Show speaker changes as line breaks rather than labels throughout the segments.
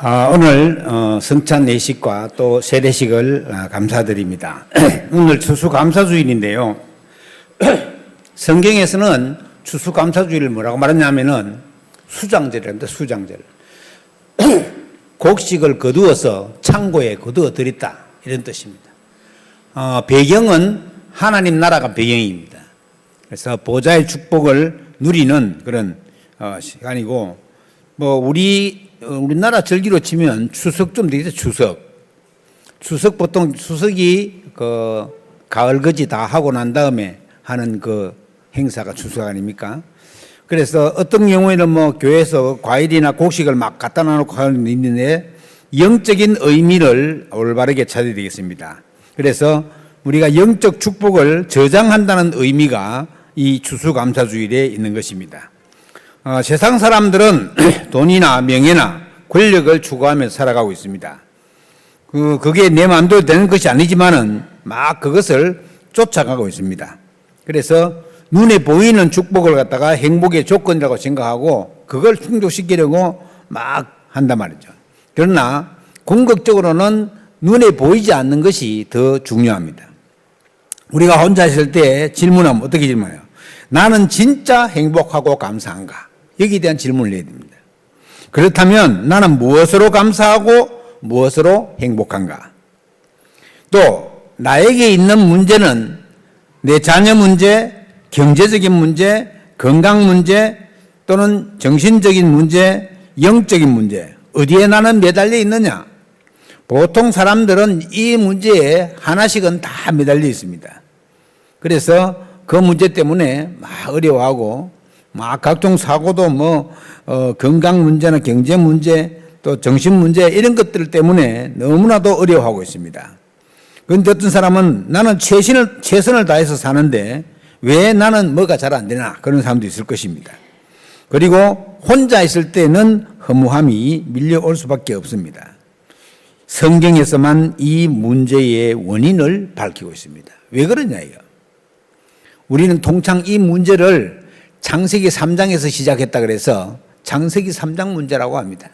오늘 성찬 예식과 또 세례식을 감사드립니다. 오늘 추수감사주일인데요. 성경에서는 추수감사주일을 뭐라고 말하냐면은 수장절이랍니다. 수장절. 곡식을 거두어서 창고에 거두어 드렸다, 이런 뜻입니다. 배경은 하나님 나라가 배경입니다. 그래서 보좌의 축복을 누리는 그런 시간이고, 우리나라 절기로 치면 추석 좀 되겠죠. 추석 보통 추석이 가을거지 다 하고 난 다음에 하는 그 행사가 추석 아닙니까? 그래서 어떤 경우에는 교회에서 과일이나 곡식을 막 갖다 놔놓고 하는 게 있는데, 영적인 의미를 올바르게 찾아야 되겠습니다. 그래서 우리가 영적 축복을 저장한다는 의미가 이 추수감사주일에 있는 것입니다. 세상 사람들은 돈이나 명예나 권력을 추구하며 살아가고 있습니다. 그게 내 마음대로 되는 것이 아니지만은 막 그것을 쫓아가고 있습니다. 그래서 눈에 보이는 축복을 갖다가 행복의 조건이라고 생각하고 그걸 충족시키려고 막 한단 말이죠. 그러나 궁극적으로는 눈에 보이지 않는 것이 더 중요합니다. 우리가 혼자 있을 때 질문하면 어떻게 질문해요? 나는 진짜 행복하고 감사한가? 여기에 대한 질문을 해야 됩니다. 그렇다면 나는 무엇으로 감사하고 무엇으로 행복한가? 또 나에게 있는 문제는 내 자녀 문제, 경제적인 문제, 건강 문제, 또는 정신적인 문제, 영적인 문제, 어디에 나는 매달려 있느냐? 보통 사람들은 이 문제에 하나씩은 다 매달려 있습니다. 그래서 그 문제 때문에 막 어려워하고 막 각종 사고도 건강 문제나 경제 문제 또 정신 문제 이런 것들 때문에 너무나도 어려워하고 있습니다. 그런데 어떤 사람은 나는 최선을 다해서 사는데 왜 나는 뭐가 잘 안 되나, 그런 사람도 있을 것입니다. 그리고 혼자 있을 때는 허무함이 밀려올 수밖에 없습니다. 성경에서만 이 문제의 원인을 밝히고 있습니다. 왜 그러냐 이거. 우리는 통상 이 문제를 창세기 3장에서 시작했다 그래서 창세기 3장 문제라고 합니다.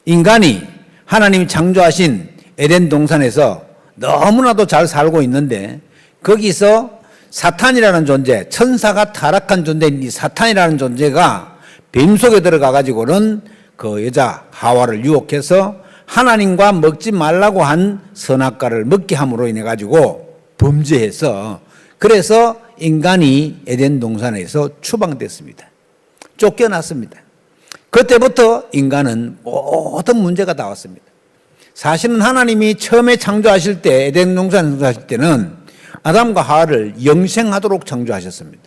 인간이 하나님이 창조하신 에덴 동산에서 너무나도 잘 살고 있는데, 거기서 사탄이라는 존재, 천사가 타락한 존재인 이 사탄이라는 존재가 뱀 속에 들어가 가지고는 그 여자 하와를 유혹해서 하나님과 먹지 말라고 한 선악과를 먹게 함으로 인해 가지고 범죄해서, 그래서 인간이 에덴 동산에서 추방됐습니다. 쫓겨났습니다. 그때부터 인간은 모든 문제가 다 왔습니다. 사실은 하나님이 처음에 창조하실 때, 에덴 동산을 창조하실 때는 아담과 하와를 영생하도록 창조하셨습니다.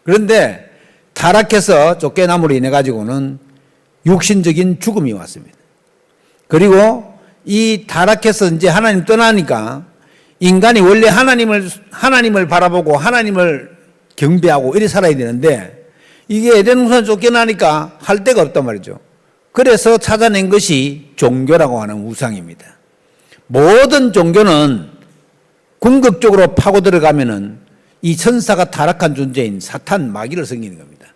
그런데 타락해서 쫓겨남으로 인해 가지고는 육신적인 죽음이 왔습니다. 그리고 이 타락해서 이제 하나님 떠나니까 인간이 원래 하나님을 바라보고 하나님을 경배하고 이렇게 살아야 되는데, 이게 에덴 동산 쫓겨나니까 할 데가 없단 말이죠. 그래서 찾아낸 것이 종교라고 하는 우상입니다. 모든 종교는 궁극적으로 파고 들어가면은 이 천사가 타락한 존재인 사탄, 마귀를 섬기는 겁니다.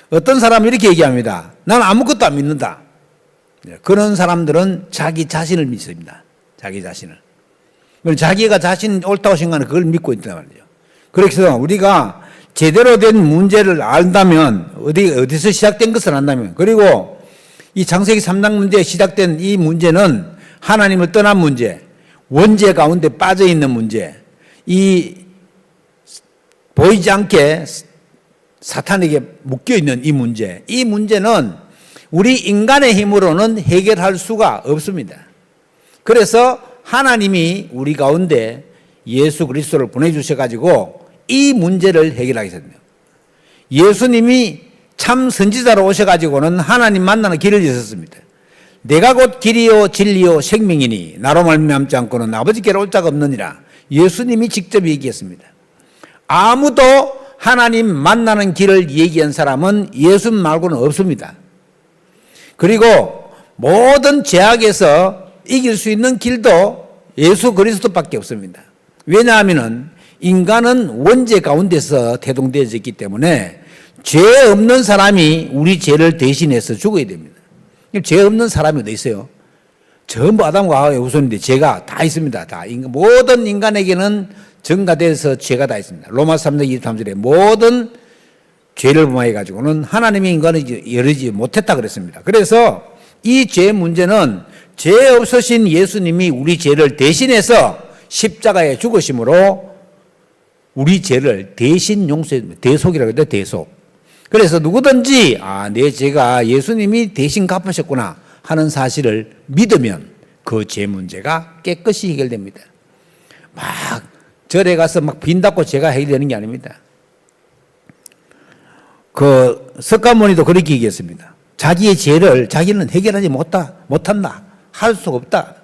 어떤 사람은 이렇게 얘기합니다. 나는 아무것도 안 믿는다. 그런 사람들은 자기 자신을 믿습니다. 자기 자신을. 자기가 자신이 옳다고 생각하는 그걸 믿고 있단 말이죠. 그래서 우리가 제대로 된 문제를 안다면, 어디서 시작된 것을 안다면, 그리고 이 창세기 3장 문제에 시작된 이 문제는 하나님을 떠난 문제, 원죄 가운데 빠져 있는 문제, 이 보이지 않게 사탄에게 묶여 있는 이 문제, 이 문제는 우리 인간의 힘으로는 해결할 수가 없습니다. 그래서 하나님이 우리 가운데 예수 그리스도를 보내주셔가지고 이 문제를 해결하겠습니다. 예수님이 참 선지자로 오셔가지고는 하나님 만나는 길을 여셨습니다. 내가 곧 길이요 진리요 생명이니 나로 말미암지 않고는 아버지께로 올 자가 없느니라. 예수님이 직접 얘기했습니다. 아무도 하나님 만나는 길을 얘기한 사람은 예수 말고는 없습니다. 그리고 모든 죄악에서 이길 수 있는 길도 예수 그리스도밖에 없습니다. 왜냐하면 인간은 원죄 가운데서 태동되어져 있기 때문에 죄 없는 사람이 우리 죄를 대신해서 죽어야 됩니다. 죄 없는 사람이 어디 있어요? 전부 아담과 하와의 후손인데 죄가 다 있습니다. 다 모든 인간에게는 전가돼서 죄가 다 있습니다. 로마서 3장 23절에 모든 죄를 범하여 가지고는 하나님의 인간을 열지 못했다 그랬습니다. 그래서 이 죄 문제는 죄 없으신 예수님이 우리 죄를 대신해서 십자가에 죽으심으로 우리 죄를 대신 용서해, 대속이라고 해요. 대속. 그래서 누구든지 내 죄가 예수님이 대신 갚으셨구나 하는 사실을 믿으면 그 죄 문제가 깨끗이 해결됩니다. 막 절에 가서 막 빈닫고 죄가 해결되는 게 아닙니다. 그 석가모니도 그렇게 얘기했습니다. 자기의 죄를 자기는 해결하지 못한다. 할 수가 없다.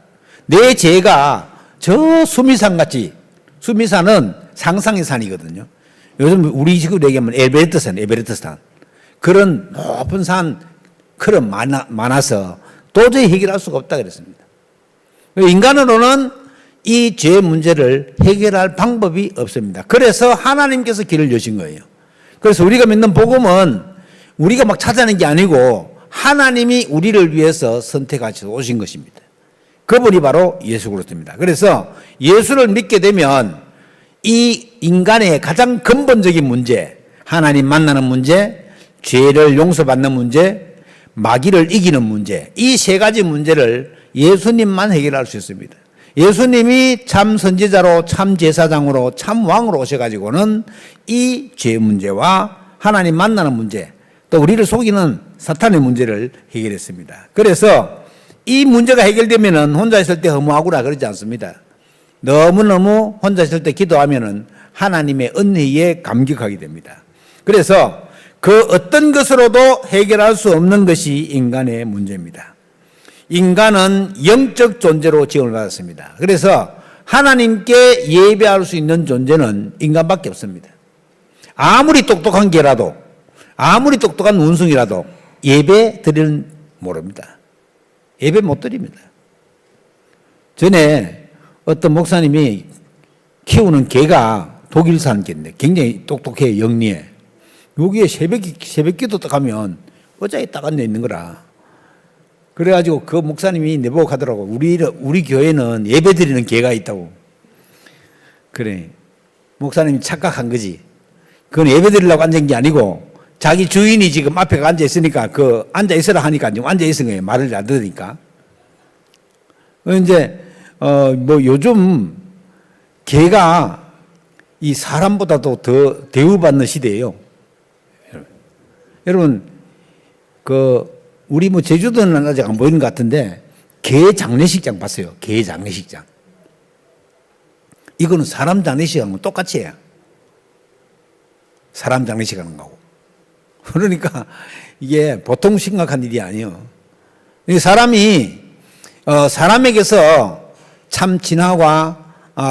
내 죄가 저 수미산같이, 수미산은 상상의 산이거든요. 요즘 우리 식으로 얘기하면 에베레스트산. 그런 높은 산, 그런 많아서 도저히 해결할 수가 없다 그랬습니다. 인간으로는 이 죄 문제를 해결할 방법이 없습니다. 그래서 하나님께서 길을 여신 거예요. 그래서 우리가 믿는 복음은 우리가 막 찾아낸 게 아니고 하나님이 우리를 위해서 선택하셔서 오신 것입니다. 그분이 바로 예수 그리스도입니다. 그래서 예수를 믿게 되면 이 인간의 가장 근본적인 문제, 하나님 만나는 문제, 죄를 용서받는 문제, 마귀를 이기는 문제, 이 세 가지 문제를 예수님만 해결할 수 있습니다. 예수님이 참 선지자로, 참 제사장으로, 참 왕으로 오셔가지고는 이 죄 문제와 하나님 만나는 문제, 또 우리를 속이는 사탄의 문제를 해결했습니다. 그래서 이 문제가 해결되면은 혼자 있을 때 허무하구나 그러지 않습니다. 너무너무 혼자 있을 때 기도하면은 하나님의 은혜에 감격하게 됩니다. 그래서 그 어떤 것으로도 해결할 수 없는 것이 인간의 문제입니다. 인간은 영적 존재로 지음을 받았습니다. 그래서 하나님께 예배할 수 있는 존재는 인간밖에 없습니다. 아무리 똑똑한 개라도, 아무리 똑똑한 원숭이라도 예배 드리는 모릅니다. 예배 못 드립니다. 전에 어떤 목사님이 키우는 개가 독일산 개인데 굉장히 똑똑해요. 영리해. 여기에 새벽 기도 딱 하면 의자에 딱 앉아 있는 거라. 그래가지고 그 목사님이 내보고 하더라고. 우리 교회는 예배 드리는 개가 있다고. 그래. 목사님이 착각한 거지. 그건 예배 드리려고 앉은 게 아니고 자기 주인이 지금 앞에 앉아 있으니까 그 앉아 있으라 하니까 지금 앉아 있은 거예요. 말을 안 들으니까. 이제 뭐 요즘 개가 이 사람보다도 더 대우받는 시대예요. 여러분 우리 뭐 제주도는 아직 안 보이는 것 같은데 개 장례식장 봤어요. 개 장례식장. 이거는 사람 장례식하고 똑같이 해요. 사람 장례식 하는 거고. 그러니까 이게 보통 심각한 일이 아니에요. 사람이 사람에게서 참 진화와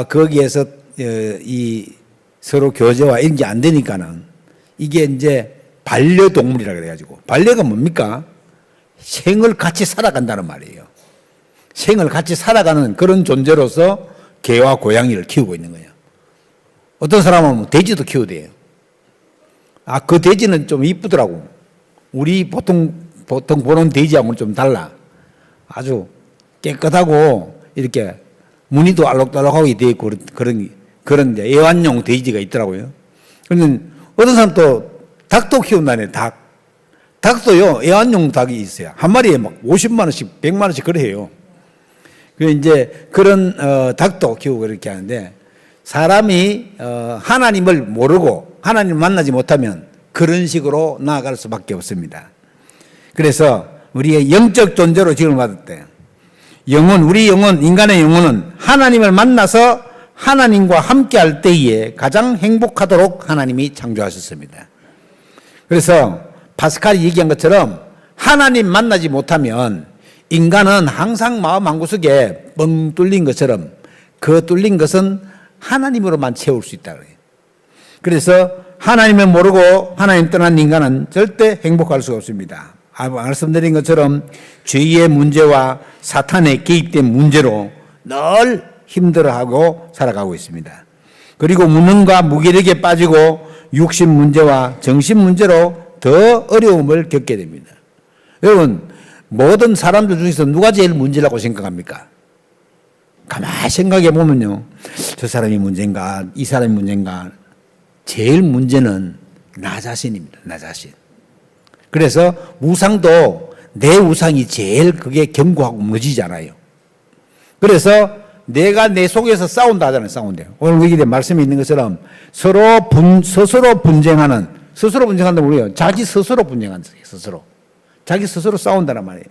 거기에서 이 서로 교제와 이런 게 안 되니까는 이게 이제 반려동물이라 그래가지고, 반려가 뭡니까? 생을 같이 살아간다는 말이에요. 생을 같이 살아가는 그런 존재로서 개와 고양이를 키우고 있는 거예요. 어떤 사람은 돼지도 키우대요. 그 돼지는 좀 이쁘더라고. 우리 보통 보는 돼지하고는 좀 달라. 아주 깨끗하고 이렇게 무늬도 알록달록하게 되어 있고 그런 이제 애완용 돼지가 있더라고요. 그런데 어떤 사람 또 닭도 키운다네. 닭도요, 애완용 닭이 있어요. 한 마리에 막 50만 원씩, 100만 원씩 그래 해요. 그 이제 그런 닭도 키우고 이렇게 하는데, 사람이 하나님을 모르고 하나님을 만나지 못하면 그런 식으로 나아갈 수밖에 없습니다. 그래서 우리의 영적 존재로 지음을 받았대요. 우리 영혼, 인간의 영혼은 하나님을 만나서 하나님과 함께 할 때에 가장 행복하도록 하나님이 창조하셨습니다. 그래서 파스칼이 얘기한 것처럼 하나님 만나지 못하면 인간은 항상 마음 한구석에 뻥 뚫린 것처럼 그 뚫린 것은 하나님으로만 채울 수 있다 그래요. 그래서 하나님을 모르고 하나님 떠난 인간은 절대 행복할 수가 없습니다. 말씀드린 것처럼 죄의 문제와 사탄의 개입된 문제로 늘 힘들어하고 살아가고 있습니다. 그리고 무능과 무기력에 빠지고 육신 문제와 정신 문제로 더 어려움을 겪게 됩니다. 여러분, 모든 사람들 중에서 누가 제일 문제라고 생각합니까? 가만히 생각해 보면요. 저 사람이 문제인가, 이 사람이 문제인가. 제일 문제는 나 자신입니다. 나 자신. 그래서 우상도 내 우상이 제일 그게 견고하고 무너지잖아요. 그래서 내가 내 속에서 싸운다 하잖아요. 싸운대요. 오늘 여기 말씀이 있는 것처럼 스스로 분쟁하는, 스스로 분쟁한다면 우리가 자기 스스로 분쟁하는 거예요. 스스로. 자기 스스로 싸운다는 말이에요.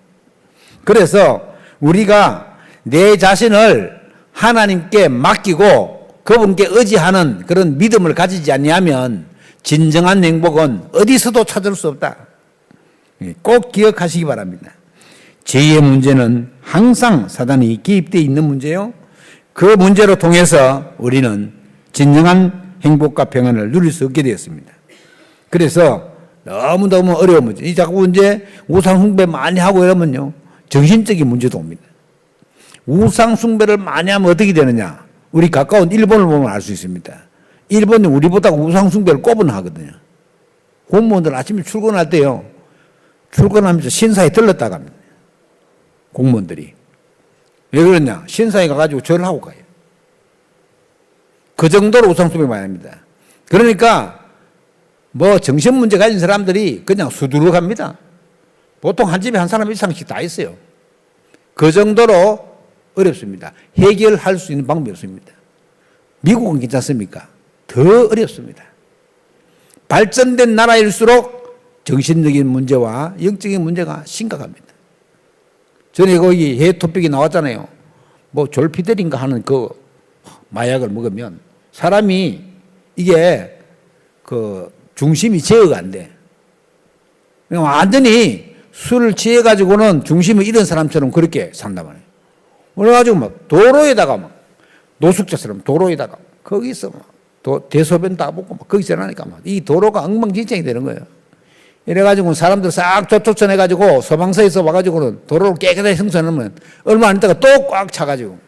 그래서 우리가 내 자신을 하나님께 맡기고 그분께 의지하는 그런 믿음을 가지지 않냐면 진정한 행복은 어디서도 찾을 수 없다. 꼭 기억하시기 바랍니다. 죄의 문제는 항상 사단이 개입되어 있는 문제요. 그 문제로 통해서 우리는 진정한 행복과 평안을 누릴 수 없게 되었습니다. 그래서 너무너무 어려운 문제. 이 자꾸 이제 우상 숭배 많이 하고 이러면요. 정신적인 문제도 옵니다. 우상 숭배를 많이 하면 어떻게 되느냐. 우리 가까운 일본을 보면 알 수 있습니다. 일본은 우리보다 우상 숭배를 꼽은 하거든요. 공무원들 아침에 출근할 때요. 출근하면서 신사에 들렀다가 합니다. 공무원들이. 왜 그러냐. 신사에 가가지고 절을 하고 가요. 그 정도로 우상 숭배 많이 합니다. 그러니까 뭐 정신문제 가진 사람들이 그냥 수두룩합니다. 보통 한 집에 한 사람 이상씩 다 있어요. 그 정도로 어렵습니다. 해결할 수 있는 방법이 없습니다. 미국은 괜찮습니까? 더 어렵습니다. 발전된 나라일수록 정신적인 문제와 영적인 문제가 심각합니다. 전에 거기 해외 토픽이 나왔잖아요. 뭐 졸피델인가 하는 그 마약을 먹으면 사람이 이게 그 중심이 제어가 안 돼. 완전히 술을 취해가지고는 중심을 잃은 사람처럼 그렇게 산단 말이에요. 그래가지고 막 도로에다가 막 노숙자처럼 도로에다가 거기서 막 대소변 다 먹고 막 거기서 일하니까 막 이 도로가 엉망진창이 되는 거예요. 이래가지고 사람들 싹 조촉천해가지고 소방서에서 와가지고는 도로를 깨끗하게 청소하면 얼마 안 있다가 또 꽉 차가지고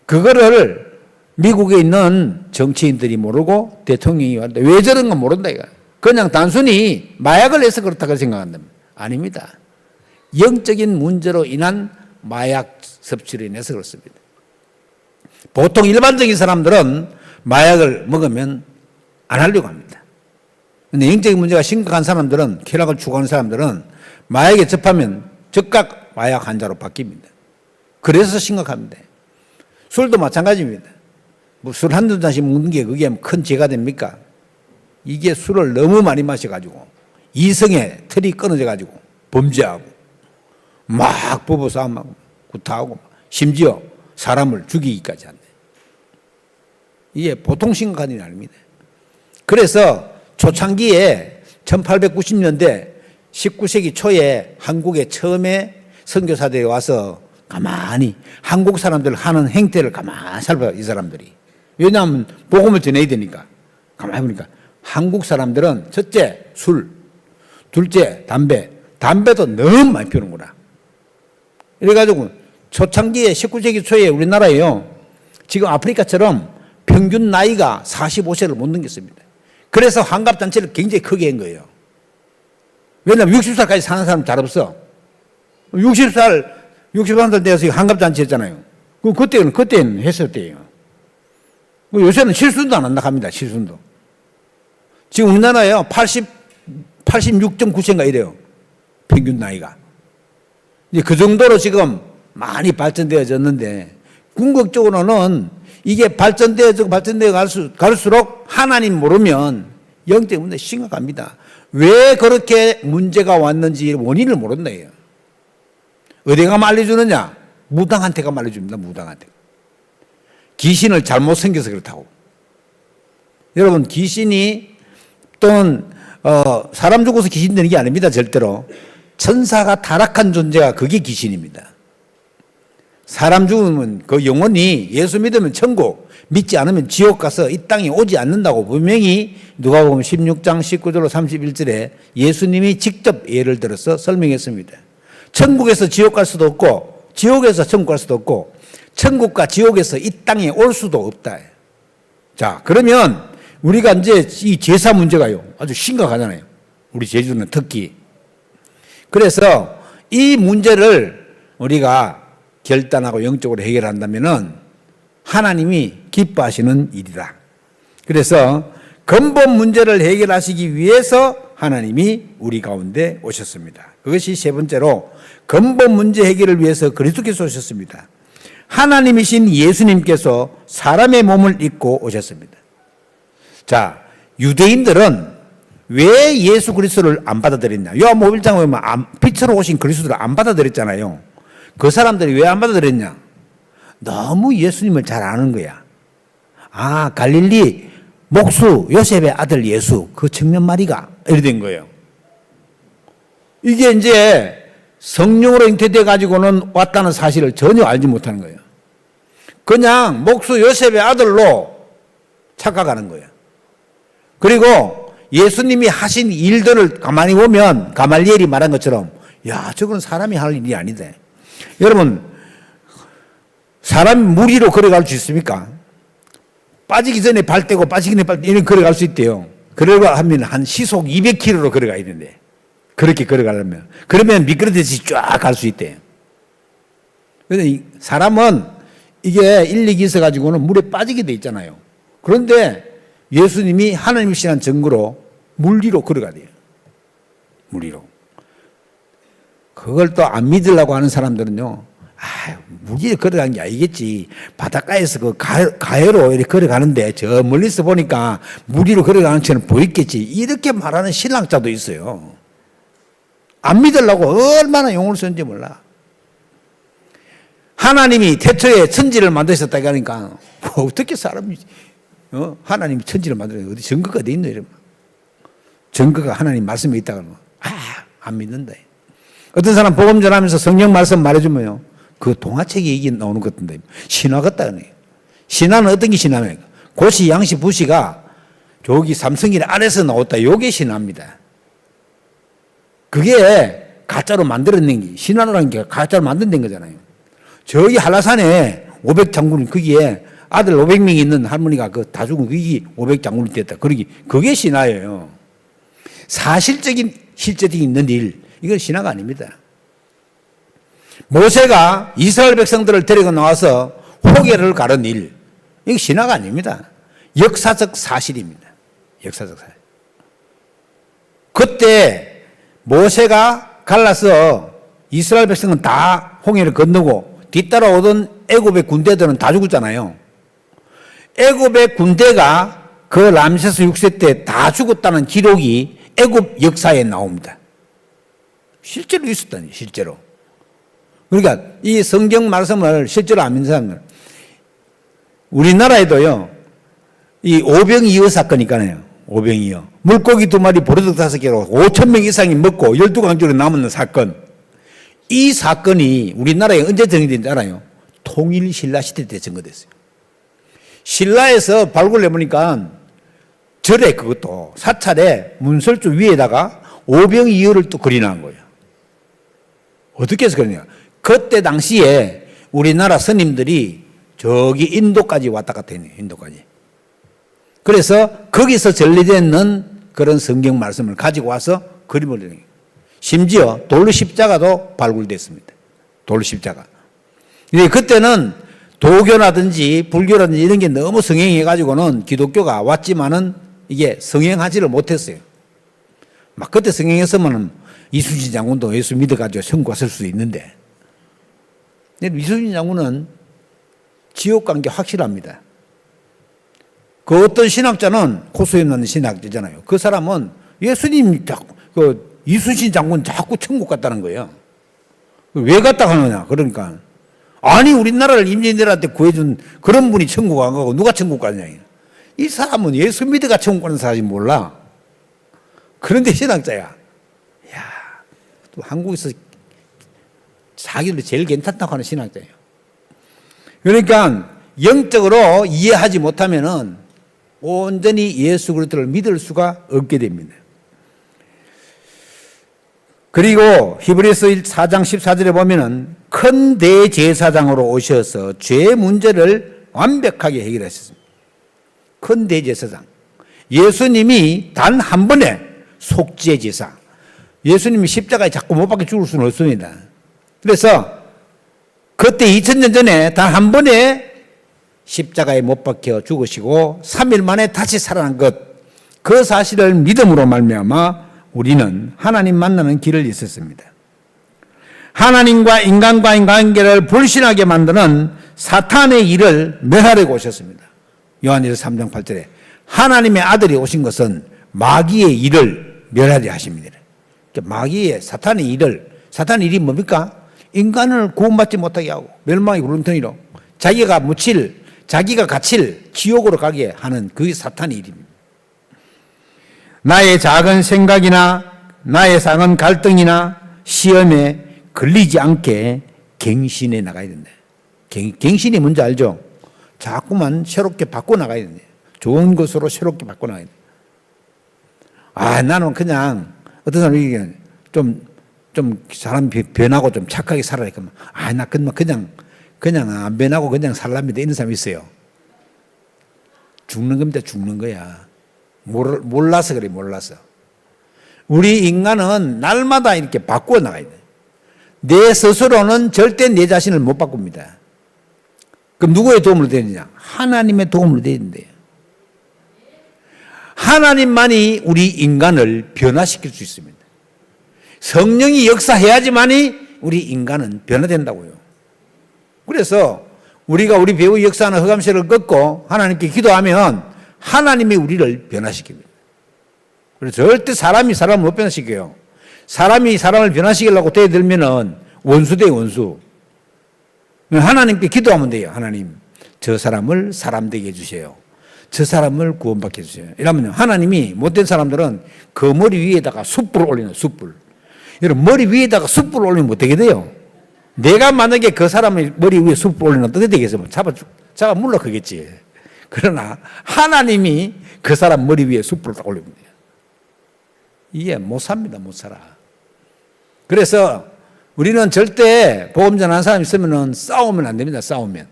그거를 미국에 있는 정치인들이 모르고 대통령이 왔는데 왜 저런 건 모른다 이거. 그냥 단순히 마약을 해서 그렇다고 생각한다면 아닙니다. 영적인 문제로 인한 마약 섭취로 인해서 그렇습니다. 보통 일반적인 사람들은 마약을 먹으면 안 하려고 합니다. 그런데 영적인 문제가 심각한 사람들은, 쾌락을 추구하는 사람들은 마약에 접하면 즉각 마약 환자로 바뀝니다. 그래서 심각합니다. 술도 마찬가지입니다. 뭐 술 한두 잔씩 먹는 게 그게 큰 죄가 됩니까? 이게 술을 너무 많이 마셔가지고 이성의 틀이 끊어져가지고 범죄하고 막 부부싸움하고 구타하고 심지어 사람을 죽이기까지 한다. 이게 보통 심각한 일이 아닙니다. 그래서 초창기에 1890년대 19세기 초에 한국에 처음에 선교사들이 와서 가만히 한국 사람들 하는 행태를 가만히 살펴요. 이 사람들이. 왜냐하면 복음을 전해야 되니까. 가만히 보니까 한국 사람들은 첫째 술, 둘째 담배. 담배도 너무 많이 피우는구나. 이래가지고 초창기에 19세기 초에 우리나라에요. 지금 아프리카처럼 평균 나이가 45세를 못 넘겼습니다. 그래서 환갑잔치를 굉장히 크게 한 거예요. 왜냐하면 60살까지 사는 사람 잘 없어. 60살 돼서 환갑잔치 했잖아요. 그때는 했을 때예요. 요새는 실순도 안 한다 합니다. 실순도. 지금 우리나라에요. 86.9세인가 이래요. 평균 나이가. 이제 그 정도로 지금 많이 발전되어졌는데 궁극적으로는 이게 발전되어 갈수록 하나님 모르면 영적 문제 심각합니다. 왜 그렇게 문제가 왔는지 원인을 모른다예요. 어디 가면 알려주느냐? 무당한테 가면 알려줍니다. 무당한테. 귀신을 잘못 생겨서 그렇다고. 여러분 귀신이 또는 사람 죽어서 귀신 되는 게 아닙니다. 절대로. 천사가 타락한 존재가 그게 귀신입니다. 사람 죽으면 그 영혼이 예수 믿으면 천국, 믿지 않으면 지옥 가서 이 땅에 오지 않는다고 분명히 누가복음 16장 19절로 31절에 예수님이 직접 예를 들어서 설명했습니다. 천국에서 지옥 갈 수도 없고 지옥에서 천국 갈 수도 없고 천국과 지옥에서 이 땅에 올 수도 없다. 자, 그러면 우리가 이제 이 제사 문제가요 아주 심각하잖아요. 우리 제주는 특히. 그래서 이 문제를 우리가 결단하고 영적으로 해결한다면은 하나님이 기뻐하시는 일이다. 그래서 근본 문제를 해결하시기 위해서 하나님이 우리 가운데 오셨습니다. 그것이 세 번째로 근본 문제 해결을 위해서 그리스도께서 오셨습니다. 하나님이신 예수님께서 사람의 몸을 입고 오셨습니다. 자, 유대인들은 왜 예수 그리스도를 안 받아들였냐? 요한복음 1장에 보면 빛으로 오신 그리스도를 안 받아들였잖아요. 그 사람들이 왜 안 받아들였냐? 너무 예수님을 잘 아는 거야. 아, 갈릴리 목수 요셉의 아들 예수, 그 청년마리가 이래 된 거예요. 이게 이제 성령으로 잉태돼 가지고는 왔다는 사실을 전혀 알지 못하는 거예요. 그냥 목수 요셉의 아들로 착각하는 거예요. 그리고 예수님이 하신 일들을 가만히 보면 가말리엘이 말한 것처럼 야, 저건 사람이 할 일이 아니다. 여러분, 사람이 물 위로 걸어갈 수 있습니까? 빠지기 전에 발 떼고 빠지기 전에 발 떼고 걸어갈 수 있대요. 그러고 하면 한 시속 200km로 걸어가야 되는데 그렇게 걸어가려면 그러면 미끄러지듯이 쫙 갈 수 있대요. 그런데 사람은 이게 인력이 있어가지고는 물에 빠지게 돼 있잖아요. 그런데 예수님이 하나님이시라는 증거로 물 위로 걸어가야 돼요. 물 위로. 그걸 또 안 믿으려고 하는 사람들은요, 물 위로 걸어가는 게 아니겠지. 바닷가에서 그 가해로 이렇게 걸어가는데 저 멀리서 보니까 물 위로 걸어가는 것처럼 보였겠지. 이렇게 말하는 신학자도 있어요. 안 믿으려고 얼마나 용어를 쓰는지 몰라. 하나님이 태초에 천지를 만드셨다고 하니까 뭐 어떻게 사람이 하나님이 천지를 만들었는데 어디 증거가 돼 있노? 이러면 증거가 하나님 말씀에 있다 그러면 안 믿는다. 어떤 사람 복음 전하면서 성경 말씀 말해주면요, 그 동화책에 얘기 나오는 것 같은데 신화 같다 그래요. 신화는 어떤 게 신화입니까? 고시, 양시, 부시가 저기 삼성길 아래서 나왔다. 요게 신화입니다. 그게 가짜로 만들어낸 게, 신화라는 게 가짜로 만든 거잖아요. 저기 한라산에 500장군, 거기에 아들 500명이 있는 할머니가 그 다 죽은 그게 500장군이 됐다. 그게 신화예요. 사실적인, 실제적인 있는 일, 이건 신화가 아닙니다. 모세가 이스라엘 백성들을 데리고 나와서 호계를 가른 일, 이거 신화가 아닙니다. 역사적 사실입니다. 역사적 사실. 그때 모세가 갈라서 이스라엘 백성은 다 홍해를 건너고 뒤따라오던 애굽의 군대들은 다 죽었잖아요. 애굽의 군대가 그 람세스 6세 때 다 죽었다는 기록이 애굽 역사에 나옵니다. 실제로 있었다니, 실제로. 그러니까 이 성경 말씀을 실제로 안 믿는 사람들, 우리나라에도요, 이 오병이어 사건이 있잖아요. 오병이어. 물고기 2마리, 보르륵 5개로 5,000명 이상이 먹고 12강조로 남은 사건. 이 사건이 우리나라에 언제 정의된지 알아요? 통일 신라 시대 때 증거됐어요. 신라에서 발굴해보니까 절에 그것도 사찰에 문설주 위에다가 오병이어를 또 그려놓은 거예요. 어떻게 해서 그러냐? 그때 당시에 우리나라 스님들이 저기 인도까지 왔다 갔다 했네요. 인도까지. 그래서 거기서 전리되는 그런 성경 말씀을 가지고 와서 그림을 그려요. 심지어 돌로 십자가도 발굴됐습니다. 돌로 십자가. 그때는 도교라든지 불교라든지 이런 게 너무 성행해가지고는 기독교가 왔지만은 이게 성행하지를 못했어요. 막 그때 성행했으면 이순신 장군도 예수 믿어가지고 천국 갔을 수도 있는데. 근데 이순신 장군은 지옥 간 게 확실합니다. 그 어떤 신학자는 호소에 나는 신학자잖아요. 그 사람은 예수님 그 이순신 장군 자꾸 천국 갔다는 거예요. 왜 갔다 가느냐? 그러니까 아니 우리나라를 임진왜란한테 구해준 그런 분이 천국 안 가고 누가 천국 가느냐? 이 사람은 예수 믿어가 천국 가는 사람이 몰라. 그런데 신학자야. 야, 또 한국에서 자기를 제일 괜찮다고 하는 신학자예요. 그러니까 영적으로 이해하지 못하면은 온전히 예수 그리스도를 믿을 수가 없게 됩니다. 그리고 히브리서 4장 14절에 보면은 큰 대제사장으로 오셔서 죄 문제를 완벽하게 해결하셨습니다. 큰 대제사장. 예수님이 단 한 번에 속죄 제사, 예수님이 십자가에 자꾸 못 박혀 죽을 수는 없습니다. 그래서 그때 2000년 전에 단 한 번에 십자가에 못 박혀 죽으시고 3일 만에 다시 살아난 것, 그 사실을 믿음으로 말미암아 우리는 하나님 만나는 길을 있었습니다. 하나님과 인간과의 관계를 불신하게 만드는 사탄의 일을 멸하려고 오셨습니다. 요한일서 3장 8절에 하나님의 아들이 오신 것은 마귀의 일을 멸하려 하십니다. 마귀의 사탄의 일이 뭡니까? 인간을 구원받지 못하게 하고 멸망의 구름텅이로 자기가 갇힐 지옥으로 가게 하는 그게 사탄의 일입니다. 나의 작은 생각이나 나의 작은 갈등이나 시험에 걸리지 않게 갱신해 나가야 된다. 갱신이 뭔지 알죠? 자꾸만 새롭게 바꿔나가야 된다. 좋은 것으로 새롭게 바꿔나가야 된다. 나는 그냥 어떤 사람이 좀 사람 변하고 좀 착하게 살아야겠다. 나 그냥 안 변하고 그냥 살랍니다. 이런 사람이 있어요. 죽는 겁니다. 죽는 거야. 몰라서 그래, 몰라서. 우리 인간은 날마다 이렇게 바꾸어 나가야 돼. 내 스스로는 절대 내 자신을 못 바꿉니다. 그럼 누구의 도움으로 되느냐? 하나님의 도움으로 되는데요. 하나님만이 우리 인간을 변화시킬 수 있습니다. 성령이 역사해야지만이 우리 인간은 변화된다고요. 그래서 우리가 우리 배우의 역사하는 흑암세를 꺾고 하나님께 기도하면 하나님이 우리를 변화시킵니다. 그래서 절대 사람이 사람을 못 변화시켜요. 사람이 사람을 변화시키려고 대들면은 원수 대 원수. 하나님께 기도하면 돼요. 하나님, 저 사람을 사람 되게 해주세요. 저 사람을 구원받게 해주세요. 이러면 하나님이 못된 사람들은 그 머리 위에다가 숯불을 올리는 숯불. 여러분, 머리 위에다가 숯불을 올리면 못 되게 돼요. 내가 만약에 그 사람의 머리 위에 숯불을 올리면 어떻게 되겠어요? 잡아 물러가겠지. 그러나 하나님이 그 사람 머리 위에 숯불을 딱 올리면 돼요. 이게 못 삽니다. 못 살아. 그래서 우리는 절대 복음 전하는 사람 있으면 싸우면 안 됩니다. 싸우면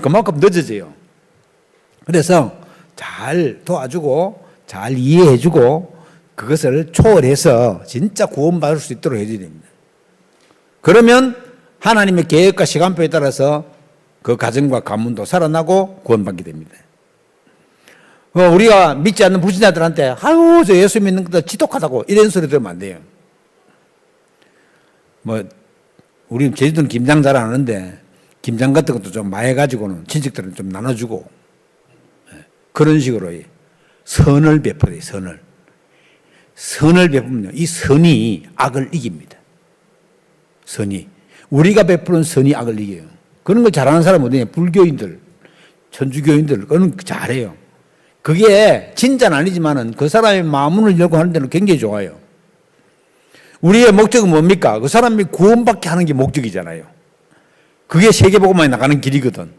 그만큼 늦어져요. 그래서 잘 도와주고 잘 이해해주고 그것을 초월해서 진짜 구원받을 수 있도록 해줘야 됩니다. 그러면 하나님의 계획과 시간표에 따라서 그 가정과 가문도 살아나고 구원받게 됩니다. 우리가 믿지 않는 불신자들한테 아유 저 예수 믿는 것도 지독하다고 이런 소리 들으면 안 돼요. 우리 제주도는 김장 잘 안 하는데 김장 같은 것도 좀 많이 해가지고는 친척들은 좀 나눠주고 그런 식으로 선을 베풀어요. 선을 베푸면요, 이 선이 악을 이깁니다. 선이 우리가 베푸는 선이 악을 이겨요. 그런 걸 잘하는 사람은 어디냐? 불교인들, 천주교인들 그건 잘해요. 그게 진짜는 아니지만은 그 사람의 마음을 열고 하는 데는 굉장히 좋아요. 우리의 목적은 뭡니까? 그 사람이 구원받게 하는 게 목적이잖아요. 그게 세계복음화에 나가는 길이거든.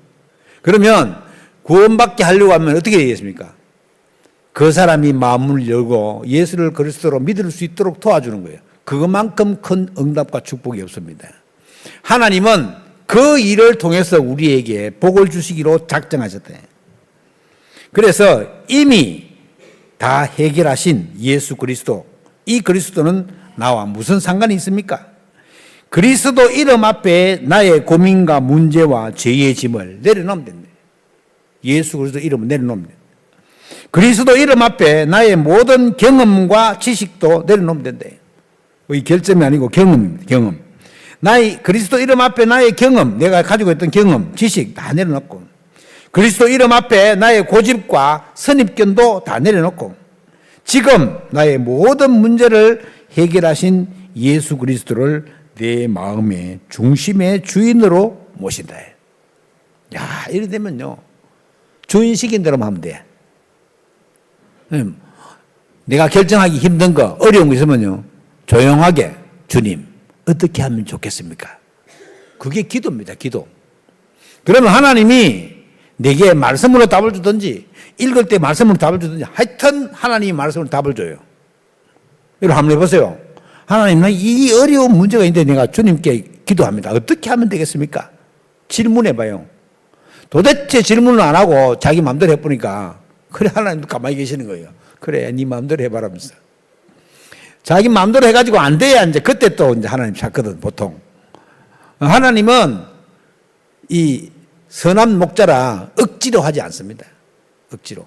그러면 구원받게 하려고 하면 어떻게 되겠습니까? 그 사람이 마음을 열고 예수를 그리스도로 믿을 수 있도록 도와주는 거예요. 그것만큼 큰 응답과 축복이 없습니다. 하나님은 그 일을 통해서 우리에게 복을 주시기로 작정하셨다. 그래서 이미 다 해결하신 예수 그리스도, 이 그리스도는 나와 무슨 상관이 있습니까? 그리스도 이름 앞에 나의 고민과 문제와 죄의 짐을 내려놓으면 됩니다. 예수 그리스도 이름을 내려놓으면 됩니다. 그리스도 이름 앞에 나의 모든 경험과 지식도 내려놓으면 된다. 이 결점이 아니고 경험입니다. 경험. 그리스도 이름 앞에 나의 경험, 내가 가지고 있던 경험, 지식 다 내려놓고, 그리스도 이름 앞에 나의 고집과 선입견도 다 내려놓고, 지금 나의 모든 문제를 해결하신 예수 그리스도를 내 마음의 중심의 주인으로 모신다. 야, 이래 되면요, 주인 시킨 대로만 하면 돼. 내가 결정하기 힘든 거, 어려운 거 있으면요, 조용하게, 주님, 어떻게 하면 좋겠습니까? 그게 기도입니다, 기도. 그러면 하나님이 내게 말씀으로 답을 주든지, 읽을 때 말씀으로 답을 주든지, 하여튼 하나님이 말씀으로 답을 줘요. 여러분 한번 해보세요. 하나님, 이 어려운 문제가 있는데 내가 주님께 기도합니다. 어떻게 하면 되겠습니까? 질문해봐요. 도대체 질문을 안 하고 자기 마음대로 해보니까, 그래, 하나님도 가만히 계시는 거예요. 그래, 네 마음대로 해봐라면서. 자기 마음대로 해가지고 안 돼야 이제 그때 또 이제 하나님 찾거든, 보통. 하나님은 이 선한 목자라 억지로 하지 않습니다. 억지로.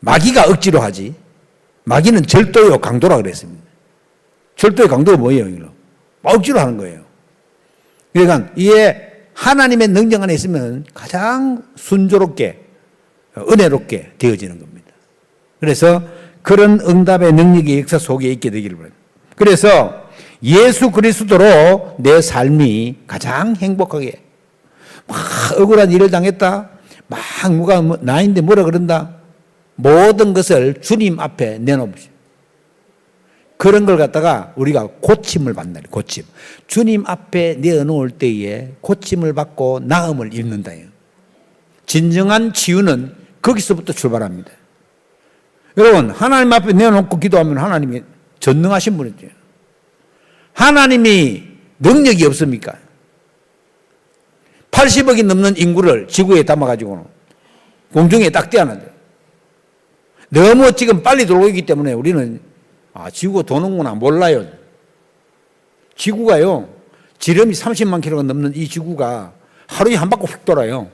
마귀가 억지로 하지. 마귀는 절도요 강도라 그랬습니다. 절도의 강도가 뭐예요? 이거? 억지로 하는 거예요. 그러니까 이게 하나님의 능력 안에 있으면 가장 순조롭게 은혜롭게 되어지는 겁니다. 그래서 그런 응답의 능력이 역사 속에 있게 되기를 바랍니다. 그래서 예수 그리스도로 내 삶이 가장 행복하게 막 억울한 일을 당했다. 막 누가 나인데 뭐라 그런다. 모든 것을 주님 앞에 내놓으십시오. 그런 걸 갖다가 우리가 고침을 받는다. 고침. 주님 앞에 내어놓을 때에 고침을 받고 나음을 입는다. 진정한 치유는 거기서부터 출발합니다. 여러분, 하나님 앞에 내어놓고 기도하면 하나님이 전능하신 분이죠. 하나님이 능력이 없습니까? 80억이 넘는 인구를 지구에 담아가지고는 공중에 딱 떼어놨어요. 너무 지금 빨리 돌고 있기 때문에 우리는 지구가 도는구나 몰라요. 지구가요, 지름이 30만 킬로가 넘는 이 지구가 하루에 한 바퀴 휙 돌아요.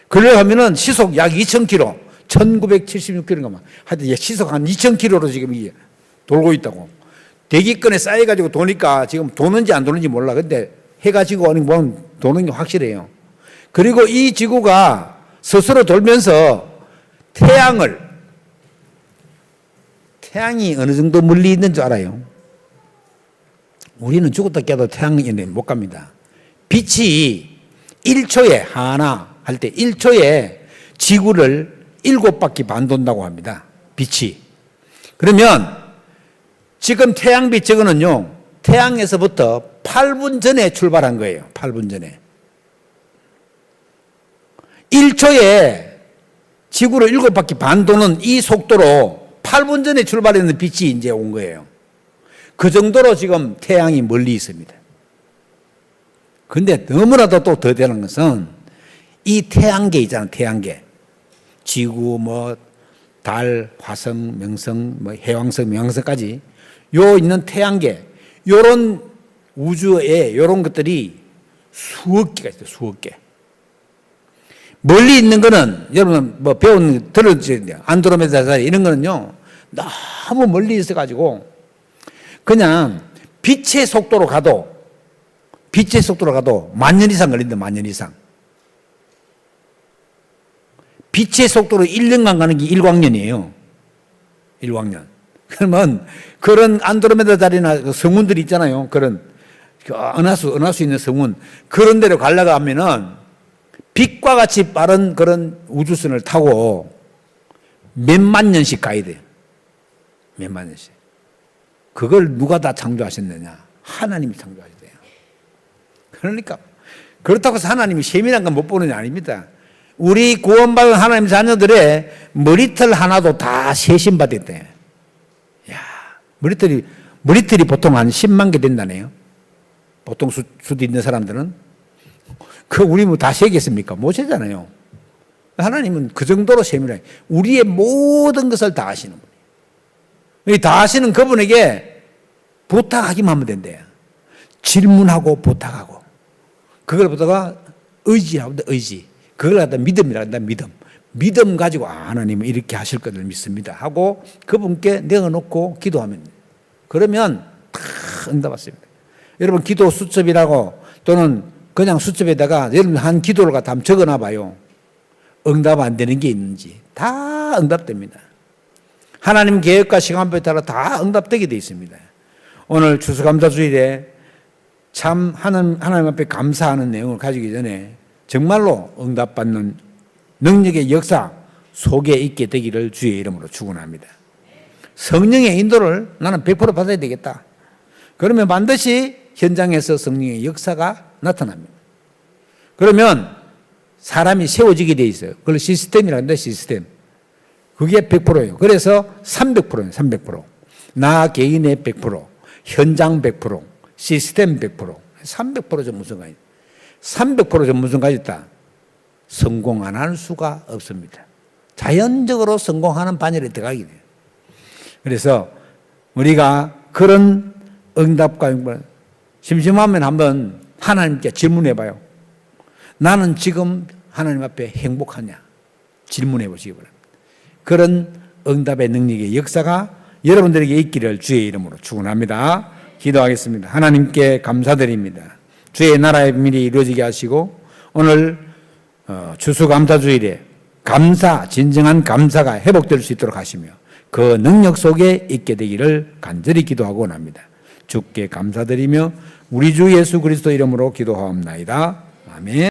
그러려면은 시속 약 2,000km, 1976km인가 하여튼 시속 한 2,000km로 지금 이게 돌고 있다고. 대기권에 쌓여가지고 도니까 지금 도는지 안 도는지 몰라. 근데 해가 지고 아니 보면 도는 게 확실해요. 그리고 이 지구가 스스로 돌면서 태양이 어느 정도 멀리 있는 줄 알아요? 우리는 죽었다 깨도 태양이 못 갑니다. 빛이 1초에 하나 할 때 1초에 지구를 7바퀴 반 돈다고 합니다. 빛이. 그러면 지금 태양빛 저거는요, 태양에서부터 8분 전에 출발한 거예요. 8분 전에. 1초에 지구를 7바퀴 반 도는 이 속도로 8분 전에 출발했는 빛이 이제 온 거예요. 그 정도로 지금 태양이 멀리 있습니다. 근데 너무나도 또 더 되는 것은 이 태양계 있잖아요. 태양계. 지구, 달, 화성, 명성, 해왕성,冥왕성까지 요 있는 태양계, 요런 우주에 요런 것들이 수억 개가 있어요. 수억 개. 멀리 있는 거는 여러분 들었죠. 안드로메다 이런 거는요, 너무 멀리 있어가지고 그냥 빛의 속도로 가도 만 년 이상 걸린다. 만 년 이상. 빛의 속도로 1년간 가는 게 1광년이에요. 1광년. 그러면 그런 안드로메다 달이나 성운들이 있잖아요. 그런 은하수 있는 성운, 그런 데로 가려고 하면은 빛과 같이 빠른 그런 우주선을 타고 몇만 년씩 가야 돼요. 몇만 년씩. 그걸 누가 다 창조하셨느냐? 하나님이 창조하셨대요. 그러니까 그렇다고 해서 하나님이 세밀한 건 못 보는 게 아닙니다. 우리 구원받은 하나님 자녀들의 머리털 하나도 다 세심받았대. 야, 머리털이 보통 한 10만 개 된다네요. 보통 수도 있는 사람들은. 우리 다 세겠습니까? 못 세잖아요. 하나님은 그 정도로 세밀하게 우리의 모든 것을 다 아시는 분이에요. 다 아시는 그분에게 부탁하기만 하면 된대요. 질문하고 부탁하고. 그걸 보다가 의지하고 의지. 그걸 갖다 믿음이라 한다. 믿음 가지고 하나님은 이렇게 하실 것을 믿습니다 하고 그분께 내어놓고 기도하면, 그러면 다 응답받습니다. 여러분, 기도 수첩이라고 또는 그냥 수첩에다가 여러분 한 기도를 갖다 한번 적어놔 봐요. 응답 안 되는 게 있는지 다 응답됩니다. 하나님 계획과 시간표에 따라 다 응답되게 되어 있습니다. 오늘 추수감사주일에 참 하나님 앞에 감사하는 내용을 가지기 전에 정말로 응답받는 능력의 역사 속에 있게 되기를 주의 이름으로 축원합니다. 성령의 인도를 나는 100% 받아야 되겠다. 그러면 반드시 현장에서 성령의 역사가 나타납니다. 그러면 사람이 세워지게 돼 있어요. 그걸 시스템이라고 한다. 시스템. 그게 100%예요. 그래서 300%예요. 300%. 나 개인의 100%, 현장 100%, 시스템 100%, 300% 전문성가. 300% 전문성 가졌다. 성공 안 할 수가 없습니다. 자연적으로 성공하는 반열에 들어가게 돼요. 그래서 우리가 그런 응답과 심심하면 한번 하나님께 질문해 봐요. 나는 지금 하나님 앞에 행복하냐? 질문해 보시기 바랍니다. 그런 응답의 능력의 역사가 여러분들에게 있기를 주의 이름으로 축원합니다. 기도하겠습니다. 하나님께 감사드립니다. 주의 나라의 비밀이 이루어지게 하시고 오늘 추수감사주일에 진정한 감사가 회복될 수 있도록 하시며 그 능력 속에 있게 되기를 간절히 기도하고 원합니다. 주께 감사드리며 우리 주 예수 그리스도 이름으로 기도하옵나이다. 아멘.